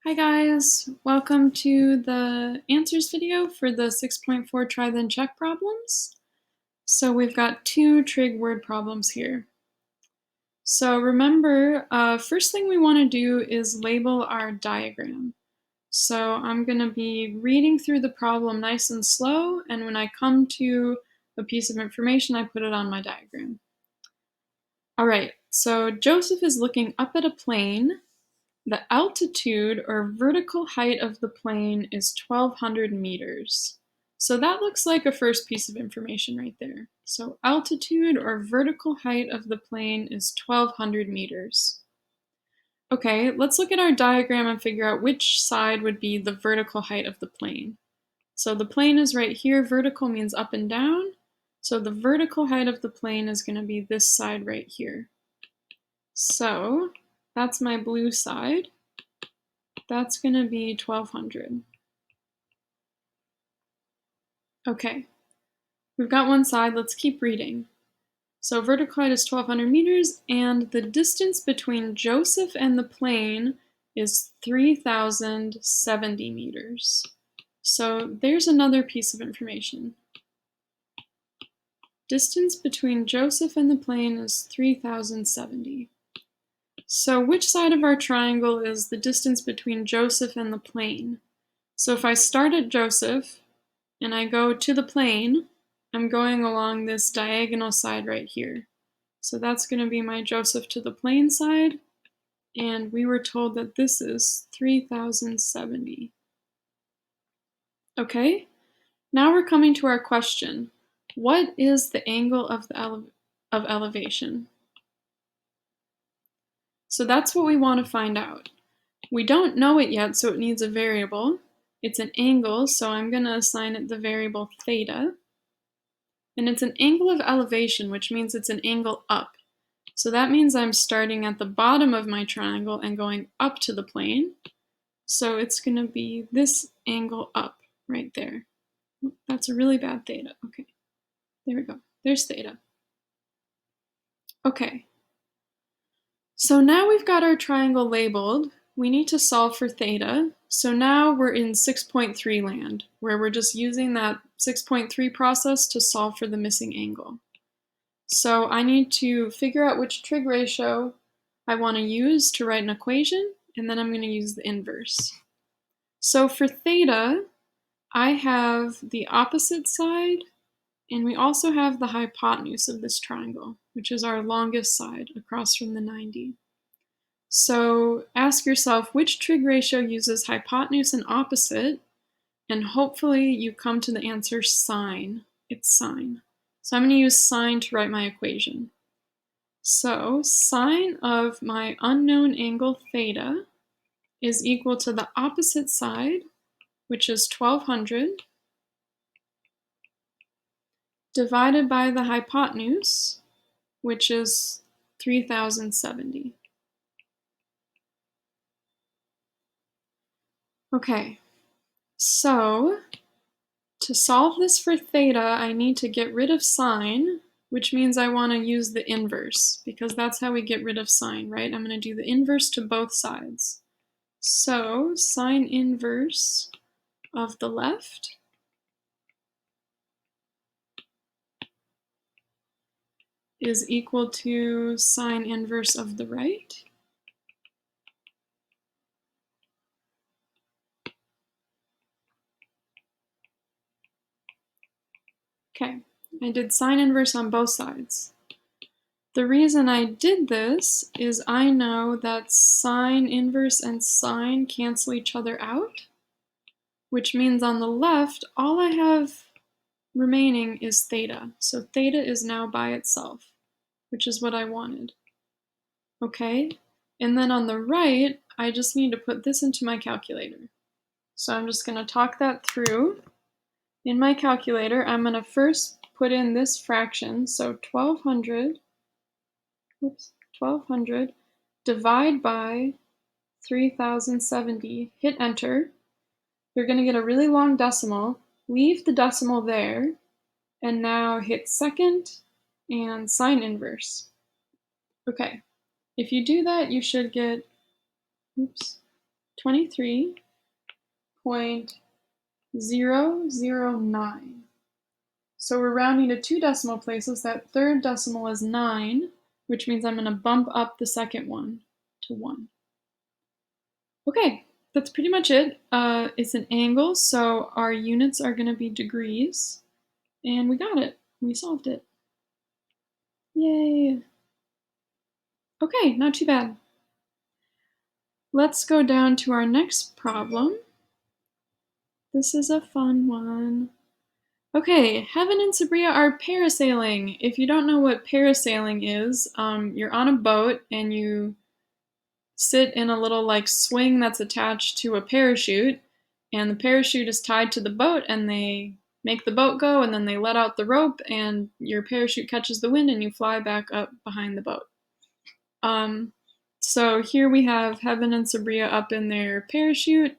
Hi guys, welcome to the answers video for the 6.4 try then check problems. So we've got two trig word problems here. So remember, first thing we want to do is label our diagram. So I'm going to be reading through the problem nice and slow, and when I come to a piece of information, I put it on my diagram. All right, so Joseph is looking up at a plane. The altitude or vertical height of the plane is 1,200 meters. So that looks like a first piece of information right there. So altitude or vertical height of the plane is 1,200 meters. Okay, let's look at our diagram and figure out which side would be the vertical height of the plane. So the plane is right here. Vertical means up and down. So the vertical height of the plane is going to be this side right here. So that's my blue side. That's going to be 1,200. Okay, we've got one side. Let's keep reading. So vertical height is 1,200 meters, and the distance between Joseph and the plane is 3,070 meters. So there's another piece of information. Distance between Joseph and the plane is 3,070. So which side of our triangle is the distance between Joseph and the plane? So if I start at Joseph and I go to the plane, I'm going along this diagonal side right here. So that's going to be my Joseph to the plane side, and we were told that this is 3,070. Okay, now we're coming to our question. What is the angle of the elevation? So that's what we want to find out. We don't know it yet, so it needs a variable. It's an angle, so I'm going to assign it the variable theta. And it's an angle of elevation, which means it's an angle up. So that means I'm starting at the bottom of my triangle and going up to the plane. So it's going to be this angle up right there. That's a really bad theta. Okay, there we go. There's theta. Okay, so now we've got our triangle labeled. We need to solve for theta. So now we're in 6.3 land, where we're just using that 6.3 process to solve for the missing angle. So I need to figure out which trig ratio I want to use to write an equation, and then I'm going to use the inverse. So for theta, I have the opposite side, and we also have the hypotenuse of this triangle, which is our longest side across from the 90. So ask yourself which trig ratio uses hypotenuse and opposite, and hopefully you come to the answer sine. It's sine. So I'm going to use sine to write my equation. So sine of my unknown angle theta is equal to the opposite side, which is 1,200, divided by the hypotenuse, which is 3,070. Okay, so to solve this for theta, I need to get rid of sine, which means I want to use the inverse, because that's how we get rid of sine, right? I'm going to do the inverse to both sides. So sine inverse of the left is equal to sine inverse of the right. Okay, I did sine inverse on both sides. The reason I did this is I know that sine inverse and sine cancel each other out, which means on the left, all I have remaining is theta. So theta is now by itself, which is what I wanted. Okay, and then on the right, I just need to put this into my calculator. So I'm just going to talk that through. In my calculator, I'm going to first put in this fraction, so 1,200 divide by 3,070, hit enter. You're going to get a really long decimal, leave the decimal there, and now hit second and sine inverse. Okay, if you do that, you should get, 23.009. So we're rounding to 2 decimal places. That third decimal is 9, which means I'm going to bump up the second one to 1. Okay, that's pretty much it. It's an angle, so our units are going to be degrees. And we got it. We solved it. Yay! Okay, not too bad. Let's go down to our next problem. This is a fun one. Okay, Heaven and Sabria are parasailing. If you don't know what parasailing is, you're on a boat and you sit in a little like swing that's attached to a parachute, and the parachute is tied to the boat, and they make the boat go, and then they let out the rope, and your parachute catches the wind, and you fly back up behind the boat. So here we have Heaven and Sabria up in their parachute,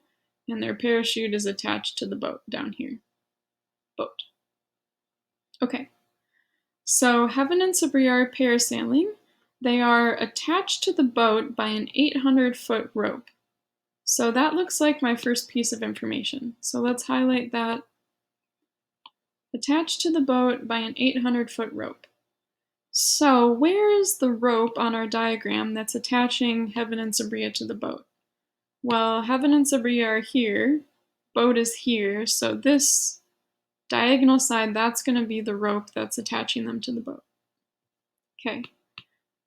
and their parachute is attached to the boat down here. Boat. Okay, so Heaven and Sabria are parasailing. They are attached to the boat by an 800-foot rope. So that looks like my first piece of information. So let's highlight that. Attached to the boat by an 800-foot rope. So where is the rope on our diagram that's attaching Heaven and Sabria to the boat? Well, Heaven and Sabria are here, boat is here, so this diagonal side, that's going to be the rope that's attaching them to the boat. Okay,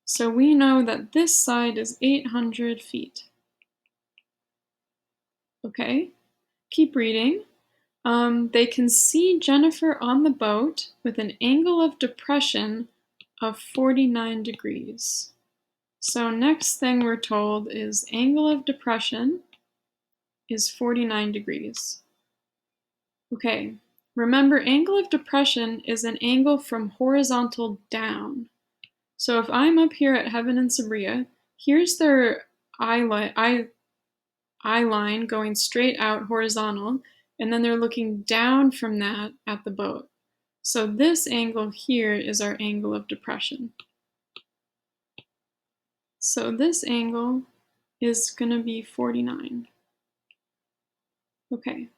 so we know that this side is 800 feet. Okay, keep reading. They can see Jennifer on the boat with an angle of depression of 49 degrees. So next thing we're told is angle of depression is 49 degrees. Okay, remember angle of depression is an angle from horizontal down. So if I'm up here at Heaven and Sabria, here's their eye line going straight out horizontal, and then they're looking down from that at the boat. So this angle here is our angle of depression. So this angle is going to be 49. Okay.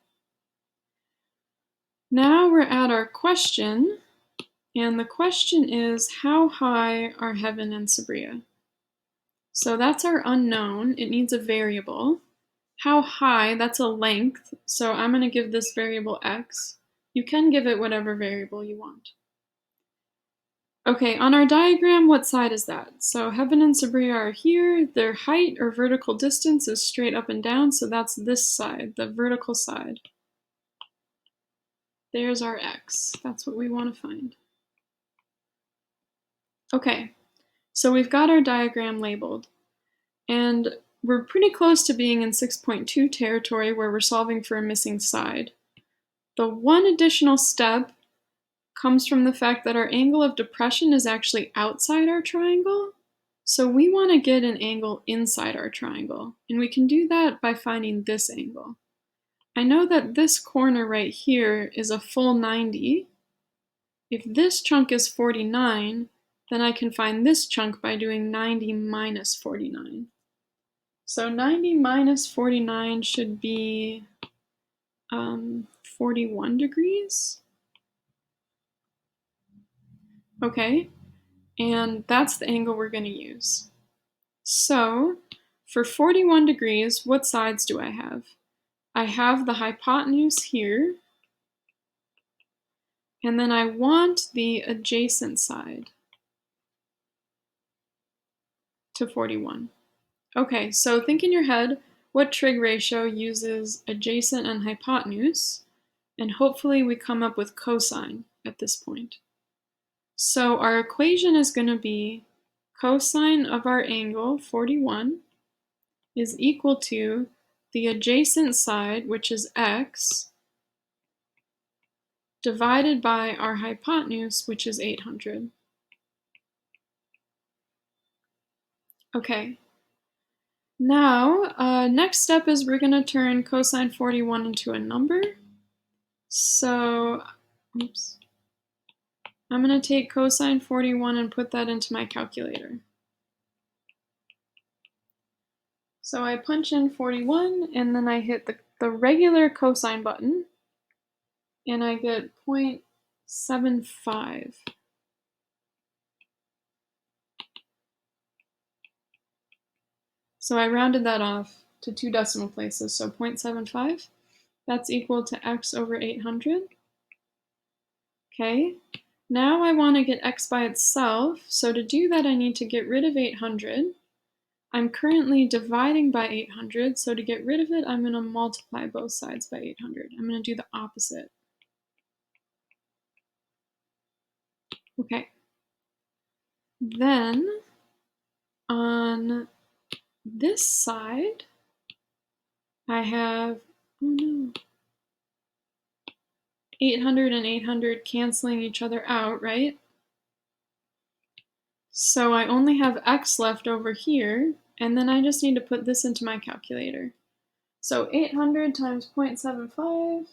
Now we're at our question, and the question is, how high are Heaven and Sabria? So that's our unknown. It needs a variable. How high, that's a length, so I'm going to give this variable x. You can give it whatever variable you want. Okay, on our diagram, what side is that? So Heaven and Sabria are here. Their height or vertical distance is straight up and down, so that's this side, the vertical side. There's our x. That's what we want to find. Okay, so we've got our diagram labeled, and we're pretty close to being in 6.2 territory where we're solving for a missing side. The one additional step comes from the fact that our angle of depression is actually outside our triangle. So we want to get an angle inside our triangle, and we can do that by finding this angle. I know that this corner right here is a full 90. If this chunk is 49, then I can find this chunk by doing 90 minus 49. So 90 minus 49 should be 41 degrees. Okay, and that's the angle we're going to use. So for 41 degrees, what sides do I have? I have the hypotenuse here, and then I want the adjacent side to 41. Okay, so think in your head what trig ratio uses adjacent and hypotenuse, and hopefully we come up with cosine at this point. So our equation is going to be cosine of our angle, 41, is equal to the adjacent side, which is x, divided by our hypotenuse, which is 800. Okay. Now, next step is we're going to turn cosine 41 into a number. So, oops. I'm going to take cosine 41 and put that into my calculator. So I punch in 41, and then I hit the regular cosine button, and I get 0.75. So I rounded that off to 2 decimal places, so 0.75. That's equal to x over 800. Okay, now I want to get x by itself, so to do that I need to get rid of 800. I'm currently dividing by 800, so to get rid of it, I'm going to multiply both sides by 800. I'm going to do the opposite. Okay. Then, on this side, I have, oh no, 800 and 800 canceling each other out, right? So I only have x left over here, and then I just need to put this into my calculator. So 800 times 0.75,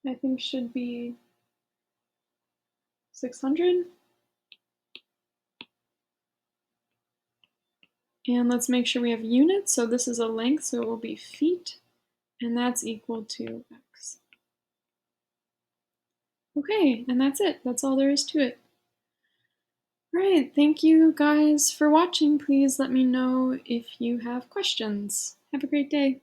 I think should be 600. And let's make sure we have units. So this is a length, so it will be feet, and that's equal to x. Okay, and that's it. That's all there is to it. Right, thank you guys for watching. Please let me know if you have questions. Have a great day.